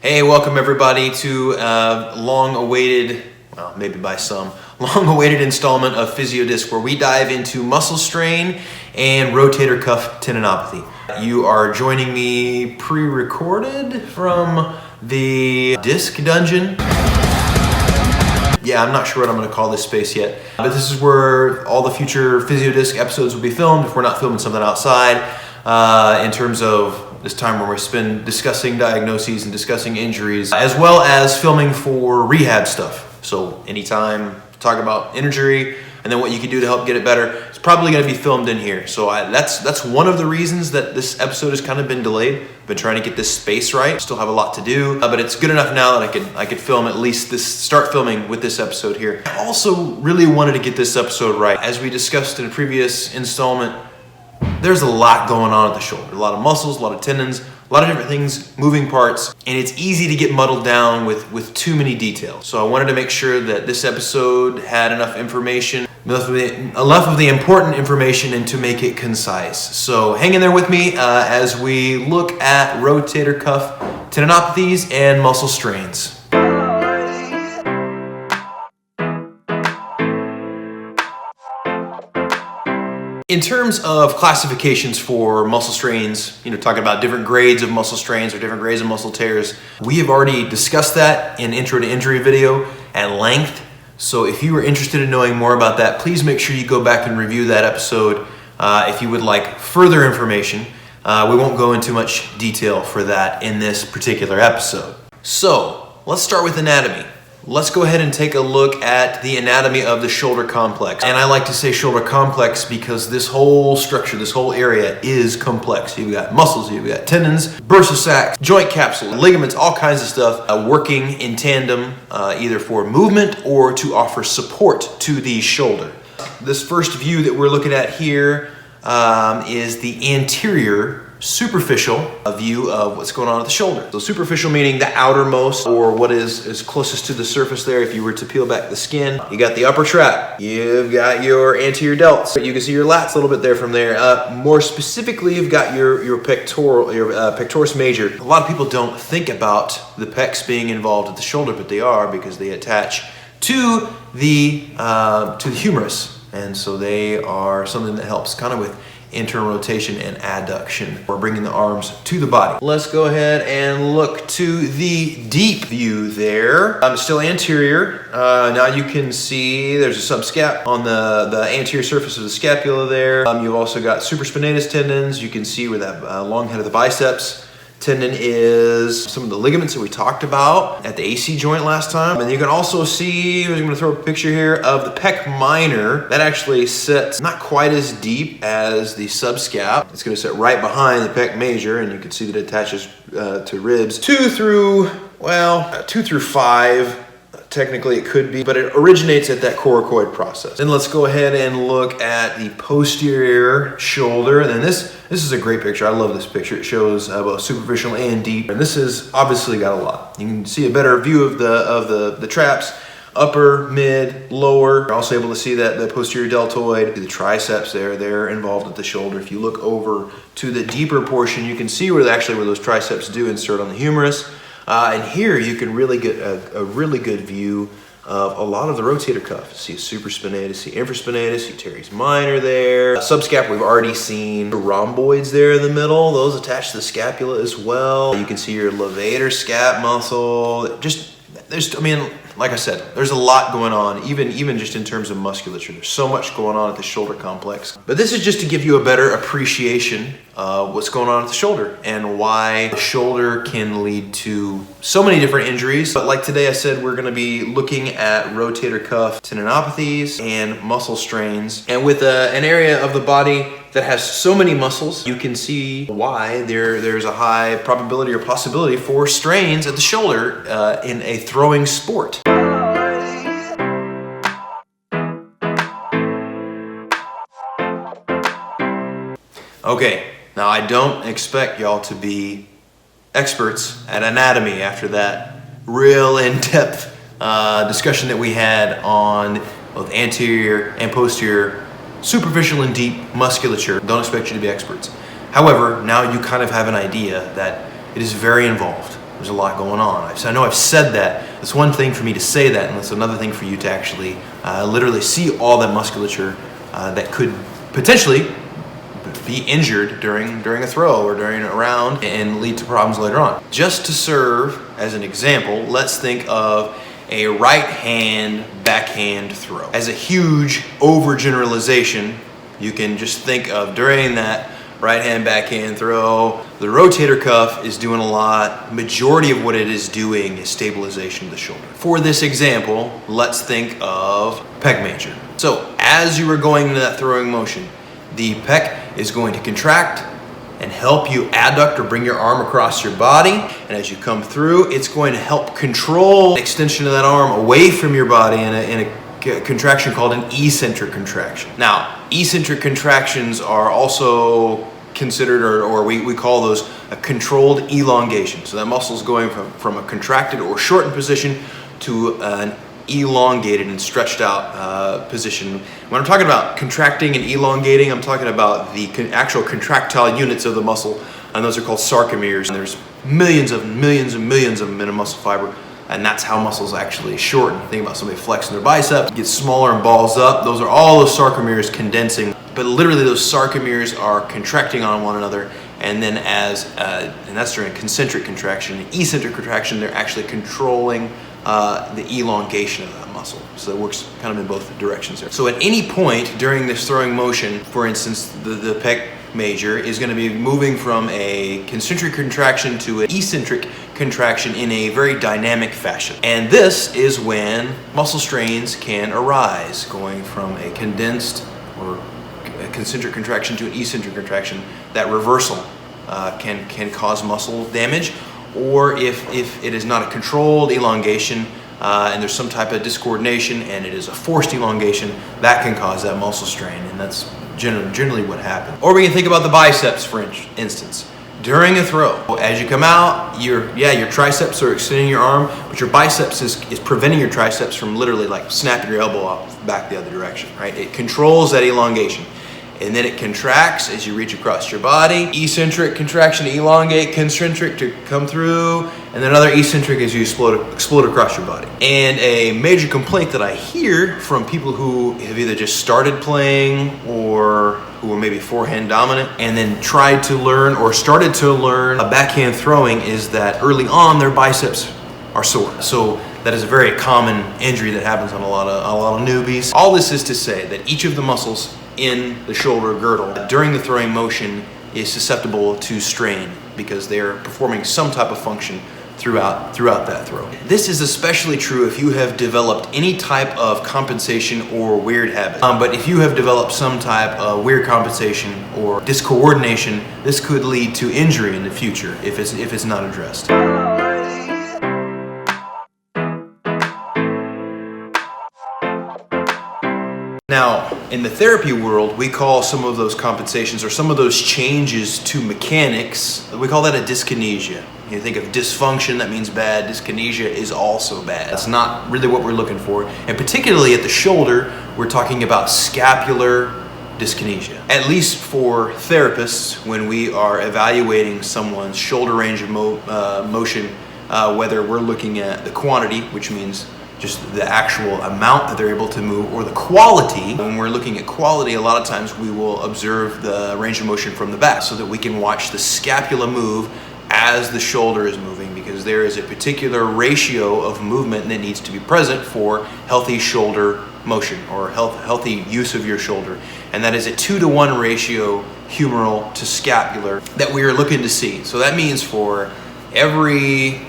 Hey, welcome everybody to long-awaited, well, maybe by some, long-awaited installment of PhysioDisc, where we dive into muscle strain and rotator cuff tendinopathy. You are joining me pre-recorded from the disc dungeon. Yeah, I'm not sure what I'm going to call this space yet, but this is where all the future PhysioDisc episodes will be filmed if we're not filming something outside, in terms of this time where we're spend discussing diagnoses and discussing injuries, as well as filming for rehab stuff. So anytime talk about injury and then what you can do to help get it better, it's probably going to be filmed in here. So that's one of the reasons that this episode has kind of been delayed. I've been trying to get this space right. Still have a lot to do, but it's good enough now that I could film at least start filming with this episode here. I also really wanted to get this episode right. As we discussed in a previous installment, there's a lot going on at the shoulder. A lot of muscles, a lot of tendons, a lot of different things, moving parts, and it's easy to get muddled down with too many details. So I wanted to make sure that this episode had enough information, enough of the important information, and to make it concise. So hang in there with me as we look at rotator cuff tendinopathies and muscle strains. In terms of classifications for muscle strains, talking about different grades of muscle strains or different grades of muscle tears, we have already discussed that in Intro to Injury video at length. So if you were interested in knowing more about that, please make sure you go back and review that episode if you would like further information. We won't go into much detail for that in this particular episode. So let's start with anatomy. Let's go ahead and take a look at the anatomy of the shoulder complex. And I like to say shoulder complex because this whole structure, this whole area is complex. You've got muscles, you've got tendons, bursa sacs, joint capsule, ligaments, all kinds of stuff working in tandem either for movement or to offer support to the shoulder. This first view that we're looking at here is the anterior superficial view of what's going on at the shoulder. So superficial meaning the outermost, or what is closest to the surface there. If you were to peel back the skin, you got the upper trap, you've got your anterior delts, you can see your lats a little bit there from there. More specifically, you've got your pectoris major. A lot of people don't think about the pecs being involved at the shoulder, but they are, because they attach to the humerus, and so they are something that helps kind of with internal rotation and adduction, or bringing the arms to the body. Let's go ahead and look to the deep view there. Still anterior. Now you can see there's a subscap on the anterior surface of the scapula there. You've also got supraspinatus tendons. You can see where that long head of the biceps tendon is, some of the ligaments that we talked about at the AC joint last time. And you can also see, I'm going to throw a picture here of the pec minor. That actually sits not quite as deep as the subscap. It's going to sit right behind the pec major, and you can see that it attaches to ribs 2 through 5. Technically it could be, but it originates at that coracoid process. Then let's go ahead and look at the posterior shoulder. And then this is a great picture. I love this picture. It shows both superficial and deep. And this has obviously got a lot. You can see a better view of the traps, upper, mid, lower. You're also able to see that the posterior deltoid, the triceps there, they're involved at the shoulder. If you look over to the deeper portion, you can see where those triceps do insert on the humerus. And here you can really get a really good view of a lot of the rotator cuff. See supraspinatus, see infraspinatus, see teres minor there. Subscap we've already seen. The rhomboids there in the middle, those attach to the scapula as well. You can see your levator scap muscle. Like I said, there's a lot going on, even just in terms of musculature. There's so much going on at the shoulder complex. But this is just to give you a better appreciation of what's going on at the shoulder and why the shoulder can lead to so many different injuries. But like today I said, we're gonna be looking at rotator cuff tendinopathies and muscle strains. And with an area of the body that has so many muscles, you can see why there's a high probability or possibility for strains at the shoulder in a throwing sport. Okay, now I don't expect y'all to be experts at anatomy after that real in-depth discussion that we had on both anterior and posterior, superficial and deep musculature. Don't expect you to be experts. However, now you kind of have an idea that it is very involved. there's a lot going on. So I know I've said that. It's one thing for me to say that, and it's another thing for you to actually literally see all that musculature that could potentially be injured during a throw or during a round and lead to problems later on. Just to serve as an example, let's think of a right hand backhand throw. As a huge overgeneralization, you can just think of during that right hand backhand throw, the rotator cuff is doing a lot. Majority of what it is doing is stabilization of the shoulder. For this example, let's think of pec major. So as you are going into that throwing motion, the pec is going to contract and help you adduct or bring your arm across your body. And as you come through, it's going to help control the extension of that arm away from your body in a contraction called an eccentric contraction. Now, eccentric contractions are also considered, or we call those a controlled elongation. So that muscle is going from a contracted or shortened position to an elongated and stretched out position. When I'm talking about contracting and elongating, I'm talking about the actual contractile units of the muscle, and those are called sarcomeres. And there's millions of them in a muscle fiber, and that's how muscles actually shorten. Think about somebody flexing their biceps, gets smaller and balls up. Those are all those sarcomeres condensing, but literally those sarcomeres are contracting on one another. And then and that's during concentric contraction. Eccentric contraction, they're actually controlling the elongation of that muscle. So it works kind of in both directions there. So at any point during this throwing motion, for instance, the pec major is going to be moving from a concentric contraction to an eccentric contraction in a very dynamic fashion. And this is when muscle strains can arise, going from a condensed or a concentric contraction to an eccentric contraction. That reversal can cause muscle damage, or if it is not a controlled elongation and there's some type of discoordination and it is a forced elongation, that can cause that muscle strain, and that's generally what happens. Or we can think about the biceps, for instance. During a throw, as you come out, your triceps are extending your arm, but your biceps is preventing your triceps from literally like snapping your elbow off back the other direction, right? It controls that elongation. And then it contracts as you reach across your body. Eccentric contraction to elongate, concentric to come through, and then another eccentric as you explode across your body. And a major complaint that I hear from people who have either just started playing or who are maybe forehand dominant and then tried to learn or started to learn a backhand throwing is that early on their biceps are sore. So that is a very common injury that happens on a lot of newbies. All this is to say that each of the muscles in the shoulder girdle during the throwing motion is susceptible to strain because they are performing some type of function throughout that throw. This is especially true if you have developed any type of compensation or weird habit. But if you have developed some type of weird compensation or discoordination, this could lead to injury in the future if it's not addressed. Now, in the therapy world, we call some of those compensations or some of those changes to mechanics, we call that a dyskinesia. You think of dysfunction, that means bad. Dyskinesia is also bad. That's not really what we're looking for. And particularly at the shoulder, we're talking about scapular dyskinesia. At least for therapists, when we are evaluating someone's shoulder range of motion, whether we're looking at the quantity, which means just the actual amount that they're able to move, or the quality. When we're looking at quality, a lot of times we will observe the range of motion from the back so that we can watch the scapula move as the shoulder is moving, because there is a particular ratio of movement that needs to be present for healthy shoulder motion or healthy use of your shoulder. And that is a 2-to-1 ratio humeral to scapular that we are looking to see. So that means for every,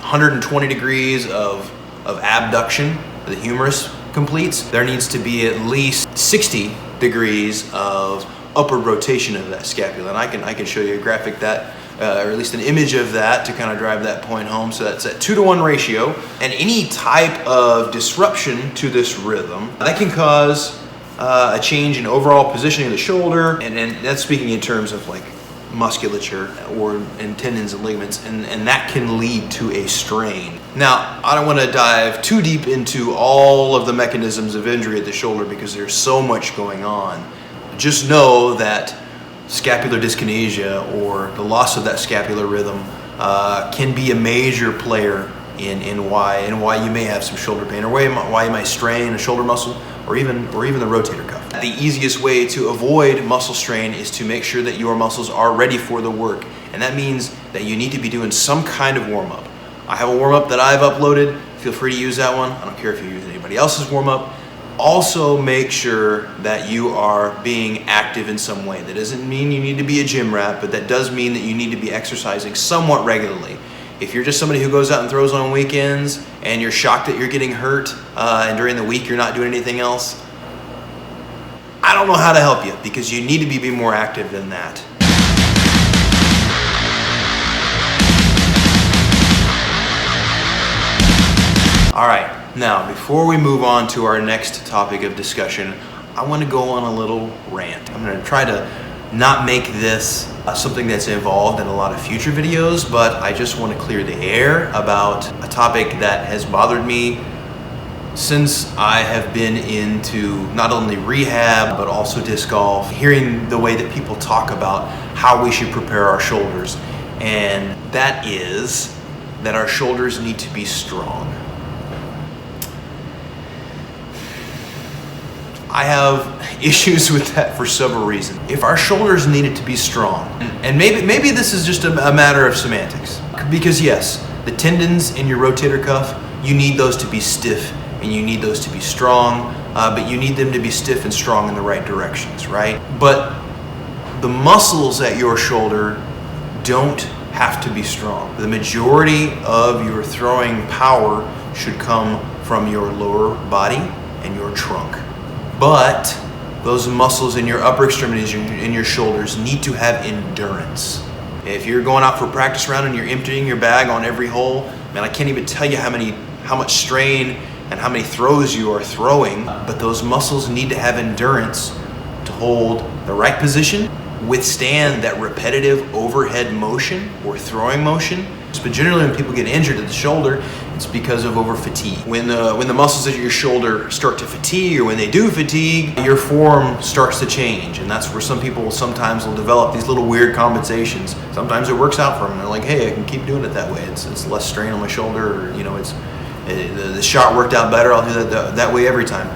120 degrees of abduction the humerus completes, there needs to be at least 60 degrees of upward rotation of that scapula. And I can show you a graphic that, or at least an image of that to kind of drive that point home. So that's a 2-to-1 ratio. And any type of disruption to this rhythm, that can cause a change in overall positioning of the shoulder. And that's speaking in terms of like musculature or in tendons and ligaments, and that can lead to a strain. Now, I don't want to dive too deep into all of the mechanisms of injury at the shoulder because there's so much going on. Just know that scapular dyskinesia or the loss of that scapular rhythm can be a major player in why you may have some shoulder pain, or why you might strain a shoulder muscle, or even the rotator cuff. The easiest way to avoid muscle strain is to make sure that your muscles are ready for the work, and that means that you need to be doing some kind of warm-up. I have a warm-up that I've uploaded. Feel free to use that one. I don't care if you use anybody else's warm-up. Also make sure that you are being active in some way. That doesn't mean you need to be a gym rat, but that does mean that you need to be exercising somewhat regularly. If you're just somebody who goes out and throws on weekends and you're shocked that you're getting hurt and during the week you're not doing anything else, I don't know how to help you, because you need to be more active than that. All right, now before we move on to our next topic of discussion, I want to go on a little rant. I'm going to try to not make this something that's involved in a lot of future videos, but I just want to clear the air about a topic that has bothered me since I have been into not only rehab, but also disc golf, hearing the way that people talk about how we should prepare our shoulders. And that is that our shoulders need to be strong. I have issues with that for several reasons. If our shoulders needed to be strong, and maybe this is just a matter of semantics, because yes, the tendons in your rotator cuff, you need those to be stiff and you need those to be strong, but you need them to be stiff and strong in the right directions, right? But the muscles at your shoulder don't have to be strong. The majority of your throwing power should come from your lower body and your trunk. But those muscles in your upper extremities, in your shoulders, need to have endurance. If you're going out for a practice round and you're emptying your bag on every hole, man, I can't even tell you how much strain and how many throws you are throwing, but those muscles need to have endurance to hold the right position, withstand that repetitive overhead motion or throwing motion. But generally when people get injured at the shoulder, it's because of over fatigue. When the muscles at your shoulder start to fatigue, or when they do fatigue, your form starts to change. And that's where some people sometimes will develop these little weird compensations. Sometimes it works out for them. They're like, hey, I can keep doing it that way. It's less strain on my shoulder, or the shot worked out better. I'll do that way every time.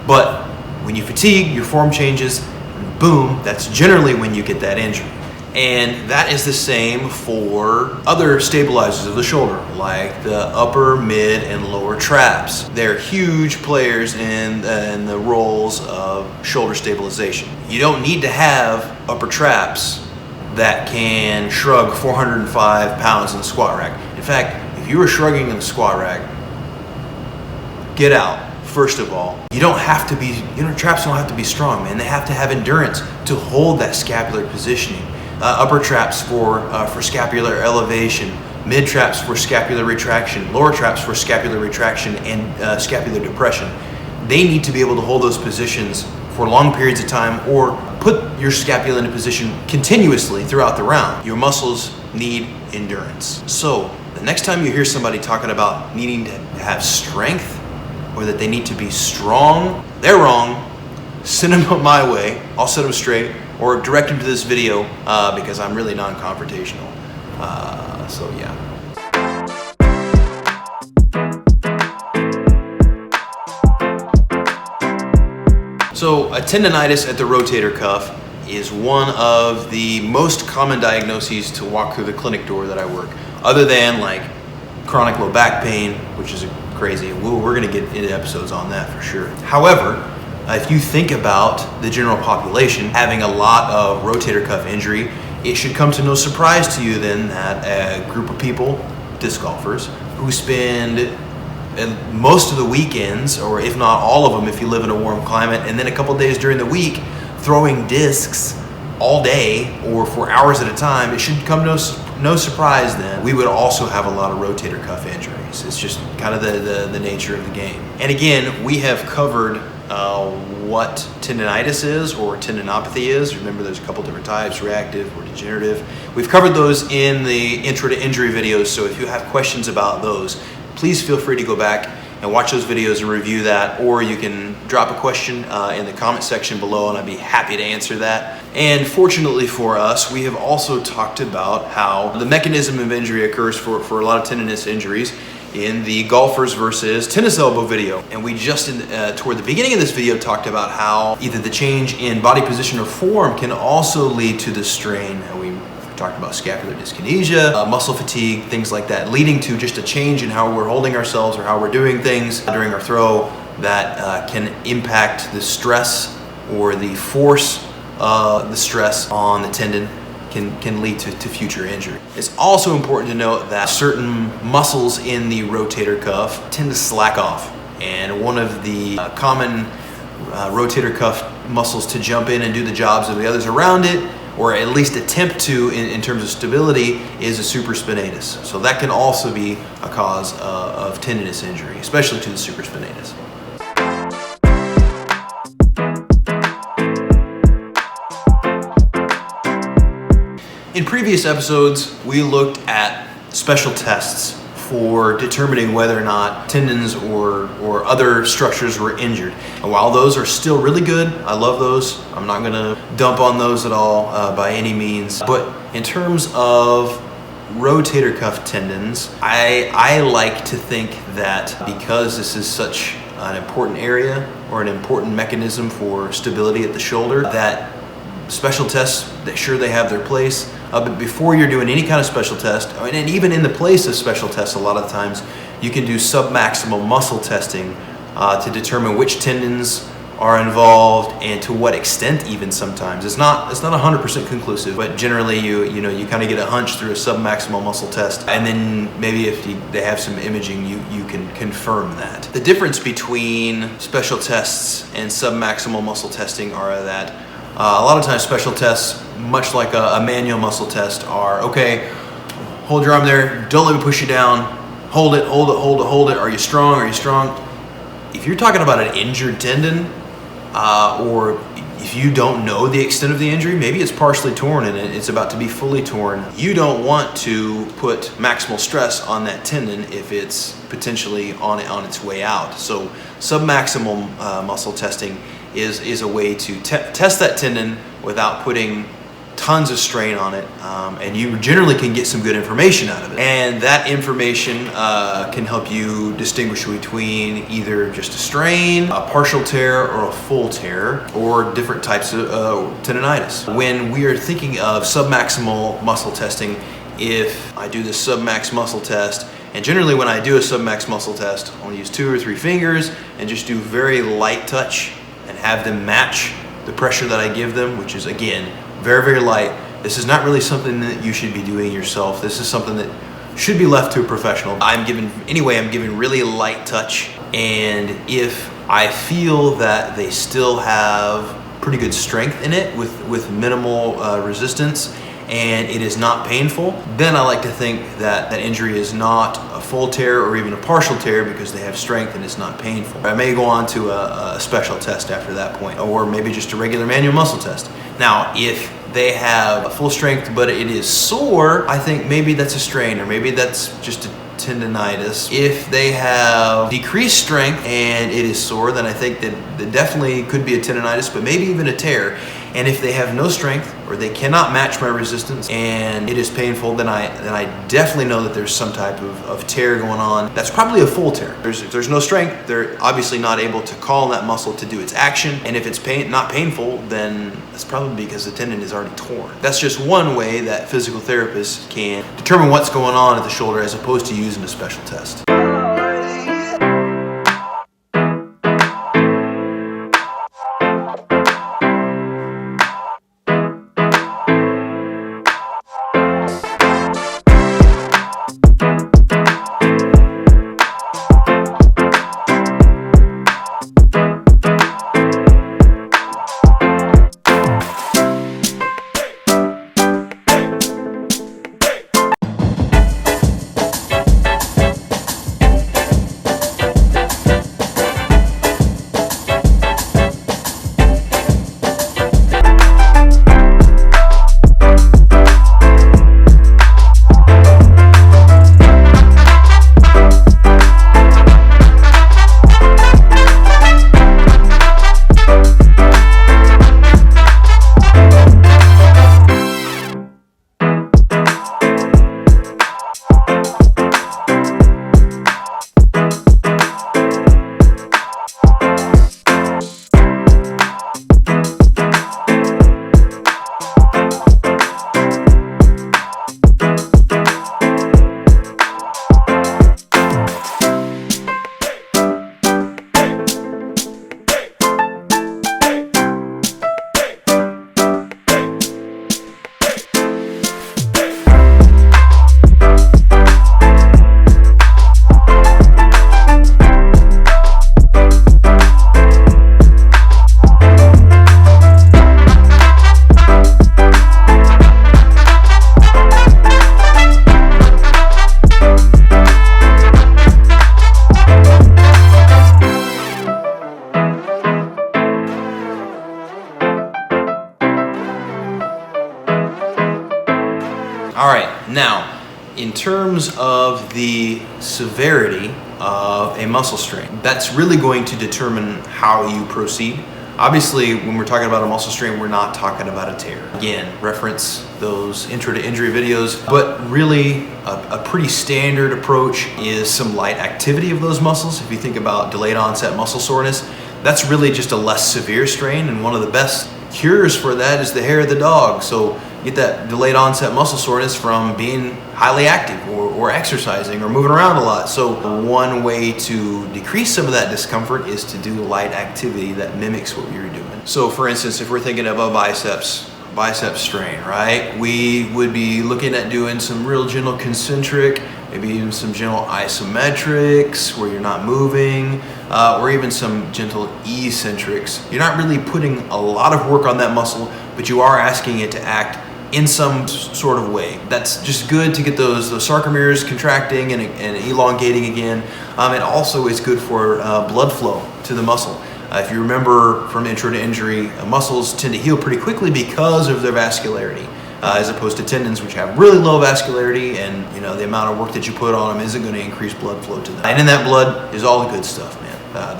But when you fatigue, your form changes, and boom, that's generally when you get that injury. And that is the same for other stabilizers of the shoulder, like the upper, mid, and lower traps. They're huge players in the roles of shoulder stabilization. You don't need to have upper traps that can shrug 405 pounds in the squat rack. In fact, if you were shrugging in the squat rack, get out. First of all, you don't have to be, traps don't have to be strong, man. They have to have endurance to hold that scapular positioning. Upper traps for scapular elevation, mid traps for scapular retraction, lower traps for scapular retraction and scapular depression. They need to be able to hold those positions for long periods of time, or put your scapula in a position continuously throughout the round. Your muscles need endurance. So the next time you hear somebody talking about needing to have strength, or that they need to be strong, they're wrong. Send them my way. I'll set them straight, or direct them to this video because I'm really non-confrontational. So yeah. So a tendonitis at the rotator cuff is one of the most common diagnoses to walk through the clinic door that I work, other than like chronic low back pain, which is crazy. We're gonna get into episodes on that for sure. However, if you think about the general population having a lot of rotator cuff injury, it should come to no surprise to you then that a group of people, disc golfers, who spend most of the weekends, or if not all of them if you live in a warm climate, and then a couple days during the week throwing discs all day or for hours at a time, it should come no surprise then we would also have a lot of rotator cuff injuries. It's just kind of the nature of the game. And again, we have covered what tendonitis is, or tendinopathy is. Remember, there's a couple different types, reactive or degenerative. We've covered those in the intro to injury videos, so if you have questions about those, please feel free to go back and watch those videos and review that, or you can drop a question in the comment section below and I'd be happy to answer that. And fortunately for us, we have also talked about how the mechanism of injury occurs for a lot of tendinous injuries in the golfers versus tennis elbow video. And we just toward the beginning of this video talked about how either the change in body position or form can also lead to the strain. We talked about scapular dyskinesia, muscle fatigue, things like that, leading to just a change in how we're holding ourselves or how we're doing things during our throw that can impact the stress or the force, the stress on the tendon can lead to future injury. It's also important to note that certain muscles in the rotator cuff tend to slack off. And one of the common rotator cuff muscles to jump in and do the jobs of the others around it, or at least attempt to in terms of stability, is a supraspinatus. So that can also be a cause of tendinous injury, especially to the supraspinatus. In previous episodes, we looked at special tests for determining whether or not tendons or other structures were injured. And while those are still really good, I love those. I'm not gonna dump on those at all by any means. But in terms of rotator cuff tendons, I like to think that because this is such an important area or an important mechanism for stability at the shoulder, that special tests, sure, they have their place. But before you're doing any kind of special test, and even in the place of special tests, a lot of times you can do submaximal muscle testing to determine which tendons are involved and to what extent. Even sometimes it's not 100% conclusive, but generally you kind of get a hunch through a submaximal muscle test, and then maybe if they have some imaging, you can confirm that. The difference between special tests and submaximal muscle testing are that a lot of times special tests, much like a manual muscle test, are, okay, hold your arm there, don't let me push you down, hold it, hold it, hold it, hold it, are you strong, are you strong? If you're talking about an injured tendon, or if you don't know the extent of the injury, maybe it's partially torn and it's about to be fully torn, you don't want to put maximal stress on that tendon if it's potentially on its way out. So submaximal muscle testing is a way to test that tendon without putting tons of strain on it, and you generally can get some good information out of it. And that information can help you distinguish between either just a strain, a partial tear, or a full tear, or different types of tendonitis. When we are thinking of submaximal muscle testing, if I do the submax muscle test, and generally when I do a submax muscle test, I'll use 2 or 3 fingers and just do very light touch and have them match the pressure that I give them, which is, again, very, very light. This is not really something that you should be doing yourself. This is something that should be left to a professional. I'm giving really light touch, and if I feel that they still have pretty good strength in it with minimal resistance, and it is not painful, then I like to think that that injury is not a full tear or even a partial tear because they have strength and it's not painful. I may go on to a special test after that point, or maybe just a regular manual muscle test. Now, if they have a full strength but it is sore, I think maybe that's a strain, or maybe that's just a tendonitis. If they have decreased strength and it is sore, then I think that definitely could be a tendonitis, but maybe even a tear. And if they have no strength, or they cannot match my resistance and it is painful, then I definitely know that there's some type of tear going on. That's probably a full tear. If there's no strength, they're obviously not able to call on that muscle to do its action. And if it's not painful, then it's probably because the tendon is already torn. That's just one way that physical therapists can determine what's going on at the shoulder as opposed to using a special test. In terms of the severity of a muscle strain, that's really going to determine how you proceed. Obviously, when we're talking about a muscle strain, we're not talking about a tear. Again, reference those intro to injury videos, but really a pretty standard approach is some light activity of those muscles. If you think about delayed onset muscle soreness, that's really just a less severe strain, and one of the best cures for that is the hair of the dog. So get that delayed onset muscle soreness from being highly active or exercising or moving around a lot. So one way to decrease some of that discomfort is to do light activity that mimics what you're doing. So for instance, if we're thinking of a biceps strain, right? We would be looking at doing some real gentle concentric, maybe even some gentle isometrics where you're not moving, or even some gentle eccentrics. You're not really putting a lot of work on that muscle, but you are asking it to act in some sort of way. That's just good to get those sarcomeres contracting and elongating again. It also is good for blood flow to the muscle. If you remember from intro to injury, muscles tend to heal pretty quickly because of their vascularity, as opposed to tendons, which have really low vascularity, and the amount of work that you put on them isn't going to increase blood flow to them. And in that blood is all the good stuff, man.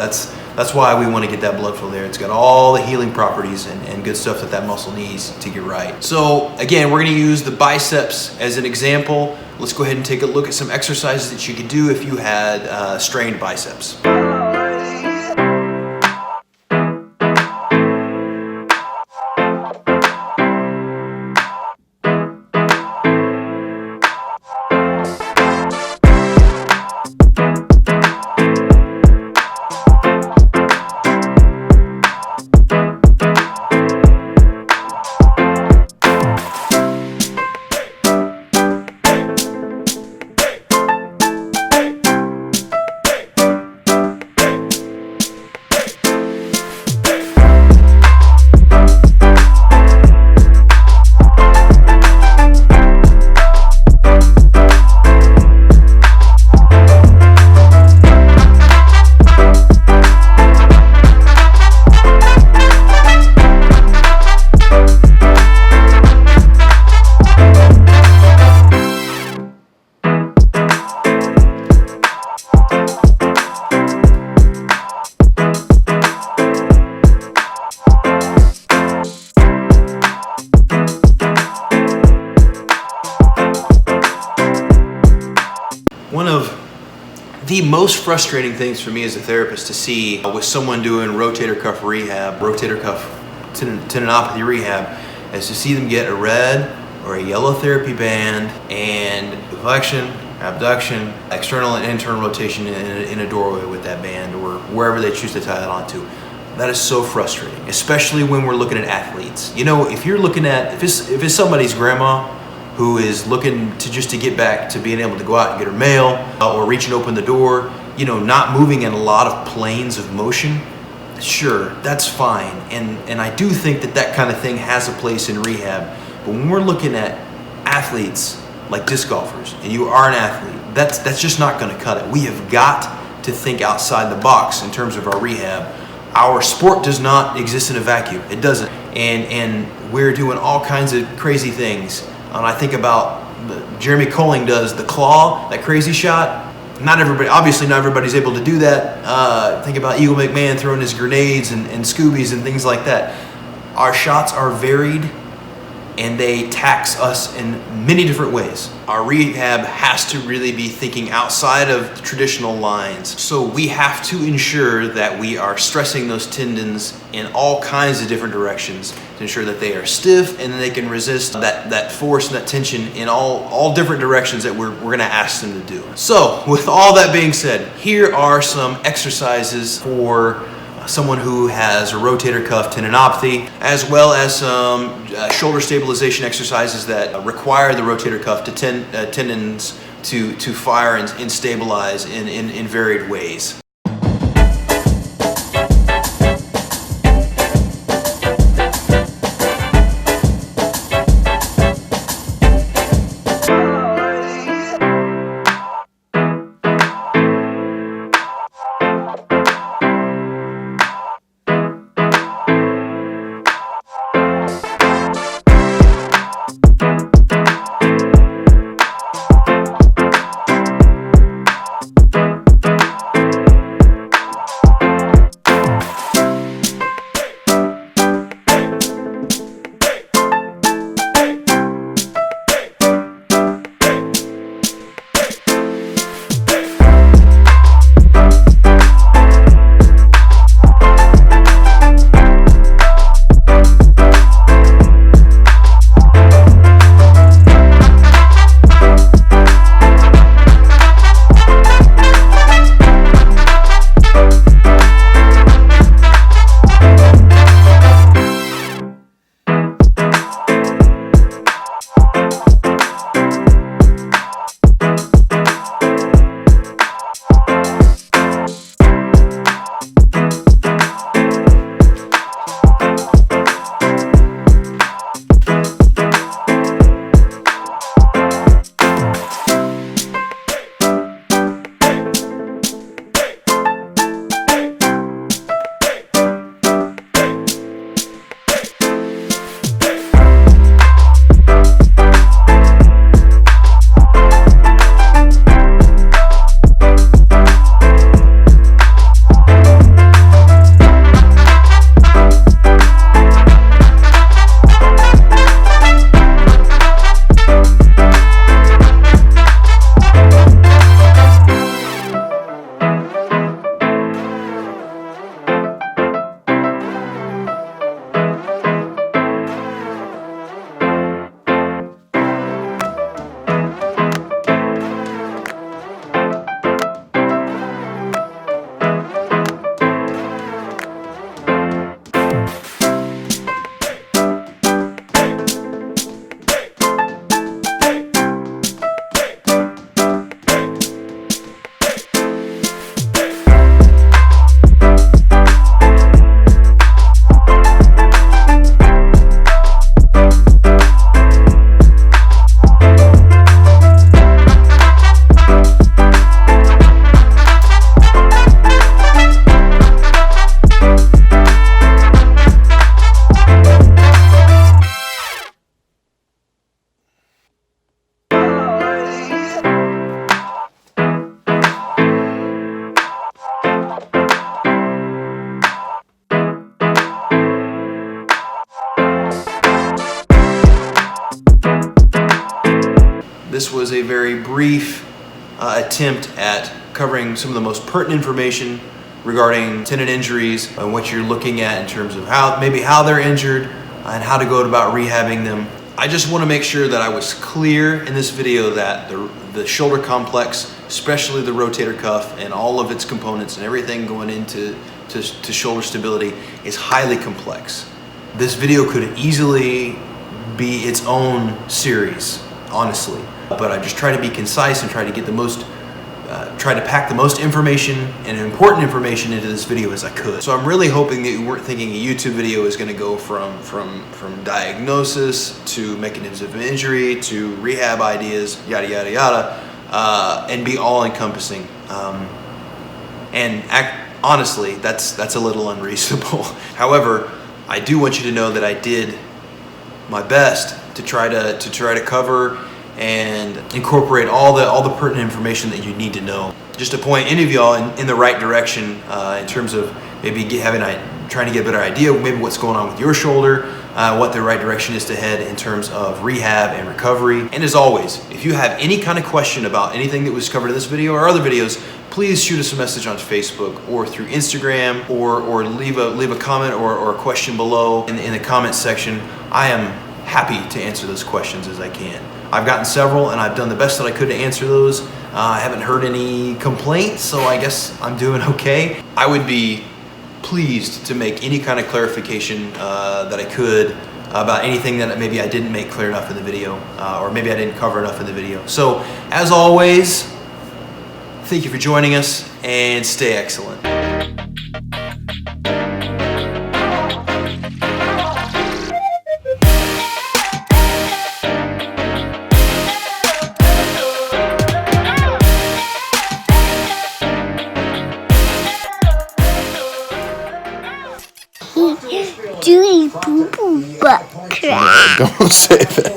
That's why we want to get that blood flow there. It's got all the healing properties and good stuff that muscle needs to get right. So again, we're going to use the biceps as an example. Let's go ahead and take a look at some exercises that you could do if you had strained biceps. One of the most frustrating things for me as a therapist to see with someone doing rotator cuff rehab, rotator cuff tendinopathy rehab, is to see them get a red or a yellow therapy band and flexion, abduction, external and internal rotation in a doorway with that band or wherever they choose to tie that onto. That is so frustrating, especially when we're looking at athletes. If you're looking at, if it's somebody's grandma who is looking to get back to being able to go out and get her mail or reach and open the door, not moving in a lot of planes of motion, sure, that's fine. And I do think that kind of thing has a place in rehab. But when we're looking at athletes like disc golfers, and you are an athlete, that's just not gonna cut it. We have got to think outside the box in terms of our rehab. Our sport does not exist in a vacuum. It doesn't. And we're doing all kinds of crazy things. And I think about Jeremy Colling does the claw, that crazy shot. Obviously not everybody's able to do that. Think about Eagle McMahon throwing his grenades and Scoobies and things like that. Our shots are varied and they tax us in many different ways. Our rehab has to really be thinking outside of traditional lines. So we have to ensure that we are stressing those tendons in all kinds of different directions to ensure that they are stiff and they can resist that force and that tension in all different directions that we're gonna ask them to do. So with all that being said, here are some exercises for someone who has a rotator cuff tendinopathy, as well as some shoulder stabilization exercises that require the rotator cuff tendons to fire and stabilize in varied ways. was a very brief attempt at covering some of the most pertinent information regarding tendon injuries and what you're looking at in terms of how they're injured and how to go about rehabbing them. I just want to make sure that I was clear in this video that the shoulder complex, especially the rotator cuff and all of its components and everything going into shoulder stability, is highly complex. This video could easily be its own series, honestly, but I just try to be concise and try to get try to pack the most information and important information into this video as I could. So I'm really hoping that you weren't thinking a YouTube video is going to go from diagnosis to mechanisms of injury to rehab ideas, yada yada yada, and be all encompassing. Honestly, that's a little unreasonable. However, I do want you to know that I did my best to try to cover and incorporate all the pertinent information that you need to know, just to point any of y'all in the right direction in terms of maybe trying to get a better idea of maybe what's going on with your shoulder, what the right direction is to head in terms of rehab and recovery. And as always, if you have any kind of question about anything that was covered in this video or other videos, please shoot us a message on Facebook or through Instagram, or leave a comment or a question below in the comments section. I am happy to answer those questions as I can. I've gotten several and I've done the best that I could to answer those. I haven't heard any complaints, so I guess I'm doing okay. I would be pleased to make any kind of clarification that I could about anything that maybe I didn't make clear enough in the video, or maybe I didn't cover enough in the video. So as always, thank you for joining us and stay excellent. Tootie-poopoo-buttcrack. Don't say that.